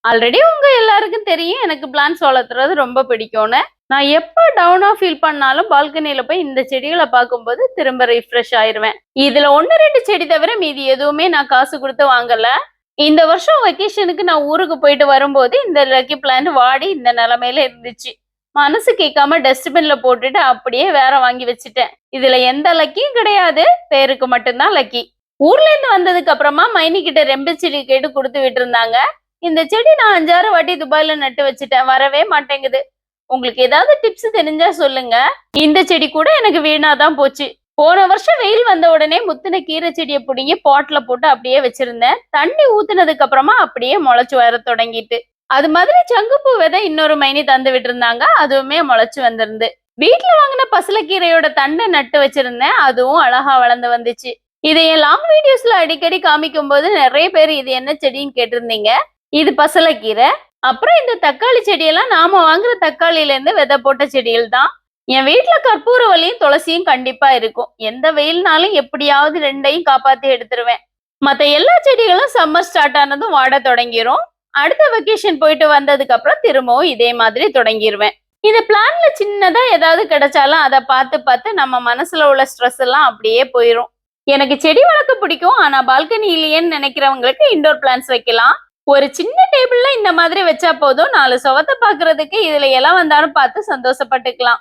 Already உங்க எல்லாருக்கும் தெரியும் எனக்கு பிளான்ட்ஸ் வளர்த்துறது ரொம்ப பிடிக்கும்னு. நான் எப்ப டவுனா ஃபீல் பண்ணாலும் பால்கனில போய் இந்த செடிகள பார்க்கும்போது திரும்ப ரிஃப்ரெஷ் ஆயிருவேன். இதுல 1, 2 செடி தவிர மீதி எதுவுமே நான் காசு குடுத்து வாங்கல. இந்த வருஷம் வெக்கேஷனுக்கு நான் ஊருக்கு போயிட்டு வரும்போது இந்த லக்கி பிளான்ட் வாடி இந்த நிலைமையில இருந்துச்சு. மனசு கேட்காம டஸ்ட்பின்ல போட்டுட்டு அப்படியே வேற வாங்கி வச்சுட்டேன். இதுல எந்த லக்கியும் கிடையாது. பேருக்கு மட்டும்தான் லக்கி. ஊர்ல இருந்து வந்ததுக்கு அப்புறமா மைனி கிட்ட ரெம்பு செடி கேட்டு குடுத்து விட்டுருந்தாங்க. இந்த செடி நான் 5, 6 வாட்டி துபாய்ல நட்டு வச்சுட்டேன். வரவே மாட்டேங்குது. உங்களுக்கு ஏதாவது டிப்ஸ் தெரிஞ்சா சொல்லுங்க. இந்த செடி கூட எனக்கு வீணா தான் போச்சு. போன வருஷம் வெயில் வந்த உடனே முத்தின கீரை செடியை பிடுங்கி பாட்ல போட்டு அப்படியே வச்சிருந்தேன். தண்ணி ஊத்துனதுக்கு அப்புறமா அப்படியே முளைச்சு வர தொடங்கிட்டு. அது மாதிரி சங்குப்பூ விதை இன்னொரு மைனி தந்து விட்டுருந்தாங்க. அதுவுமே முளைச்சு வந்திருந்து. வீட்டுல வாங்கின பசலைக்கீரையோட தண்டை நட்டு வச்சிருந்தேன். அதுவும் அழகா வளர்ந்து வந்துச்சு. இதை என் லாங் வீடியோஸ்ல அடிக்கடி காமிக்கும் போது நிறைய பேர் இது என்ன செடின்னு கேட்டிருந்தீங்க. இது பசலைக்கீரை. அப்புறம் இந்த தக்காளி செடியெல்லாம் நாம வாங்குற தக்காளியில இருந்து விதை போட்ட செடிகள் தான். என் வீட்டுல கற்பூரவல்லியும் துளசியும் கண்டிப்பா இருக்கும். எந்த வெயில்னாலும் எப்படியாவது 2யும் காப்பாத்தி எடுத்துருவேன். மத்த எல்லா செடிகளும் சம்மர் ஸ்டார்ட் ஆனதும் வாட தொடங்கிரும். அடுத்த வெக்கேஷன் போயிட்டு வந்ததுக்கு அப்புறம் திரும்பவும் இதே மாதிரி தொடங்கிருவேன். இந்த பிளான்ல சின்னதா ஏதாவது கிடைச்சாலும் அதை பார்த்து பார்த்து நம்ம மனசுல உள்ள ஸ்ட்ரெஸ் எல்லாம் அப்படியே போயிரும். எனக்கு செடி வளர்க்க பிடிக்கும். ஆனா பால்கனி இல்லையேன்னு நினைக்கிறவங்களுக்கு இண்டோர் பிளான்ஸ் வைக்கலாம். ஒரு சின்ன டேபிள்ல இந்த மாதிரி வச்சா போதும். 4 சுவத்தை பாக்குறதுக்கு இதுல இலை வந்தாலும் பார்த்து சந்தோஷப்பட்டுக்கலாம்.